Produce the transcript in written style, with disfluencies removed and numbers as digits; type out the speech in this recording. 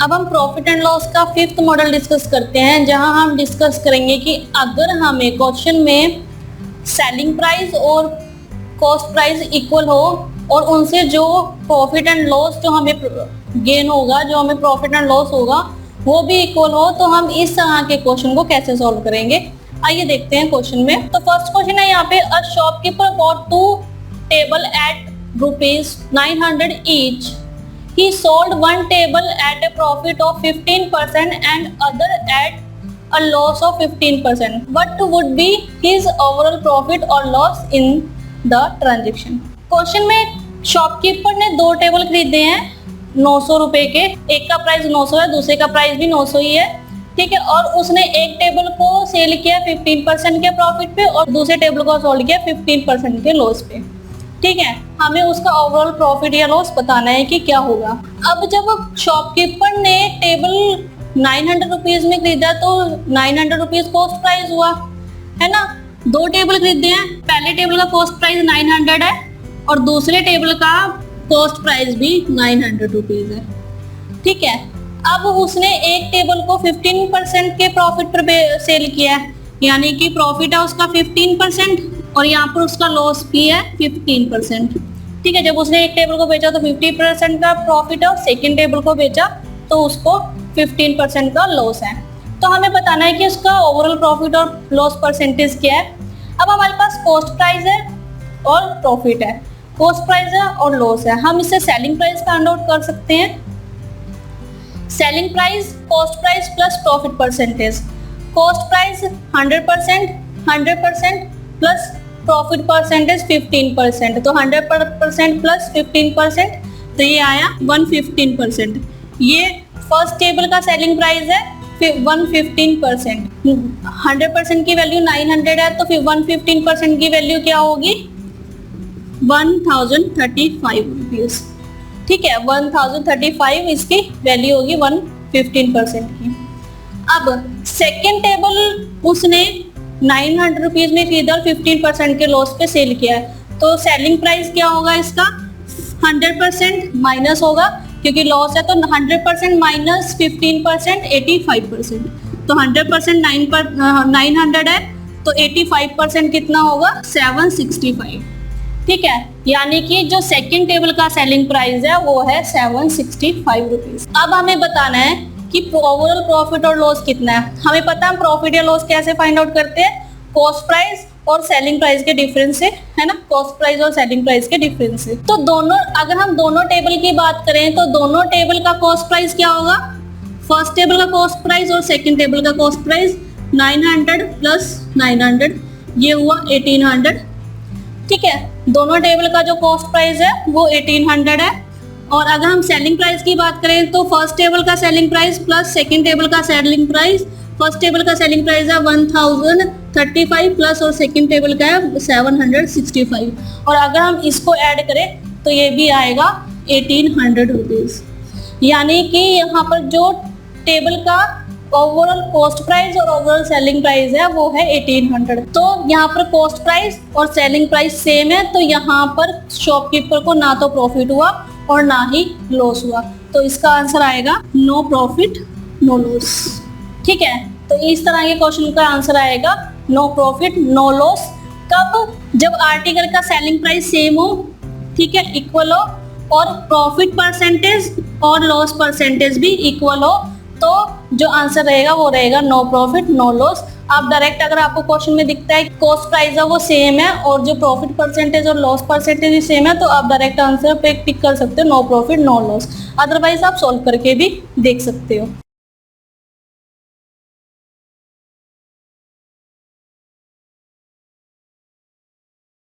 अब हम profit and loss का फिफ्थ मॉडल डिस्कस करते हैं, जहां हम डिस्कस करेंगे कि अगर हमें क्वेश्चन में सेलिंग प्राइस और कॉस्ट प्राइस इक्वल हो और उनसे जो प्रॉफिट एंड लॉस जो हमें गेन होगा, जो हमें प्रॉफिट एंड लॉस होगा वो भी इक्वल हो, तो हम इस तरह के क्वेश्चन को कैसे सॉल्व करेंगे। आइए देखते हैं क्वेश्चन में। तो फर्स्ट क्वेश्चन है यहाँ पे, a shopkeeper bought 2 table at ₹900 each. He sold one table at a profit of 15% and other at a loss of 15%. What would be his overall profit or loss in the transaction? Question में shopkeeper ने 2 table खरीदे हैं 900 रुपए के, एक का price 900 है, दूसरे का प्राइस भी 900 ही है, ठीक है। और उसने एक टेबल को सेल किया 15% के प्रॉफिट पे और दूसरे टेबल को सोल्ड किया 15% के लॉस पे, ठीक है। हमें उसका ओवरऑल प्रॉफिट या लॉस बताना है कि क्या होगा। अब जब शॉपकीपर ने टेबल 900 रुपीज में खरीदा तो 900 रुपीज कॉस्ट प्राइस हुआ, है ना। 2 टेबल खरीदे हैं, पहले टेबल का कॉस्ट प्राइस 900 है और दूसरे टेबल का कॉस्ट प्राइस भी 900 रुपीज है, ठीक है। अब उसने एक टेबल को 15% के प्रॉफिट पर सेल किया है, यानी कि प्रॉफिट है उसका 15% और यहाँ पर उसका लॉस भी है 15%, ठीक है। जब उसने एक टेबल को बेचा तो 50% का प्रॉफिट है और सेकेंड टेबल को बेचा तो उसको 15% का लॉस है। तो हमें बताना है कि उसका ओवरऑल प्रॉफिट और लॉस परसेंटेज क्या है। अब हमारे पास कॉस्ट प्राइस है और प्रॉफिट है, कॉस्ट प्राइस है और लॉस है। हम इससे सेलिंग प्राइस फाइंड आउट कर सकते हैं। Selling price cost price plus profit percentage. Cost price 100% plus profit percentage 15%, तो 100% प्लस 15%, तो ये आया 115%। ये फर्स्ट टेबल का सेलिंग प्राइस है 115%। 100% की वैल्यू 900 है तो फिर 115% की वैल्यू क्या होगी 1035 रुपीज, ठीक है। 1035 इसकी वैल्यू होगी 115% की। अब सेकेंड टेबल उसने 900 रुपीज में खरीदा और 15% के लॉस पे सेल किया है, तो सेलिंग प्राइस क्या होगा इसका 100% माइनस होगा क्योंकि लॉस है, तो 100% माइनस 15% 85%, तो 100% 900 है तो 85% कितना होगा 765, ठीक है। यानी कि जो सेकंड टेबल का सेलिंग प्राइस है वो है 765 रुपीज। अब हमें बताना है कि ओवरऑल प्रॉफिट और लॉस कितना है। हमें पता है प्रॉफिट या लॉस कैसे फाइंड आउट करते हैं, कॉस्ट प्राइस और सेलिंग प्राइस के डिफरेंस से, है ना। कॉस्ट प्राइस और सेलिंग प्राइस के डिफरेंस से, तो दोनों, अगर हम दोनों टेबल की बात करें तो दोनों टेबल का कॉस्ट प्राइस क्या होगा, फर्स्ट टेबल का कॉस्ट प्राइस और सेकंड टेबल का कॉस्ट प्राइस 900 प्लस 900, ये हुआ 1800, ठीक है। दोनों टेबल का जो कॉस्ट प्राइस है वो 1800 है। और अगर हम सेलिंग प्राइस की बात करें तो फर्स्ट टेबल का selling price plus second table का सेलिंग प्राइस, फर्स्ट टेबल का सेलिंग प्राइस है 1035 प्लस और सेकंड टेबल का है 765, और अगर हम इसको ऐड करें तो ये भी आएगा 1800 रुपीज। यानी कि यहाँ पर जो टेबल का ओवरऑल कॉस्ट प्राइस और ओवरऑल सेलिंग प्राइस है वो है 1800। तो यहाँ पर कॉस्ट प्राइस और सेलिंग प्राइस सेम है, तो यहाँ पर शॉपकीपर को ना तो प्रॉफिट हुआ और ना ही लॉस हुआ, तो इसका आंसर आएगा नो प्रॉफिट नो लॉस, ठीक है। तो इस तरह के क्वेश्चन का आंसर आएगा नो प्रॉफिट नो लॉस। कब, जब आर्टिकल का सेलिंग प्राइस सेम हो, ठीक है, इक्वल हो, और प्रॉफिट परसेंटेज और लॉस परसेंटेज भी इक्वल हो, तो जो आंसर रहेगा वो रहेगा नो प्रॉफिट नो लॉस। आप डायरेक्ट, अगर आपको क्वेश्चन में दिखता है कॉस्ट प्राइस है वो सेम है और जो प्रॉफिट परसेंटेज और लॉस परसेंटेज भी सेम है, तो आप डायरेक्ट आंसर पे टिक कर सकते हो no profit no loss. Otherwise आप सॉल्व करके भी देख सकते हो।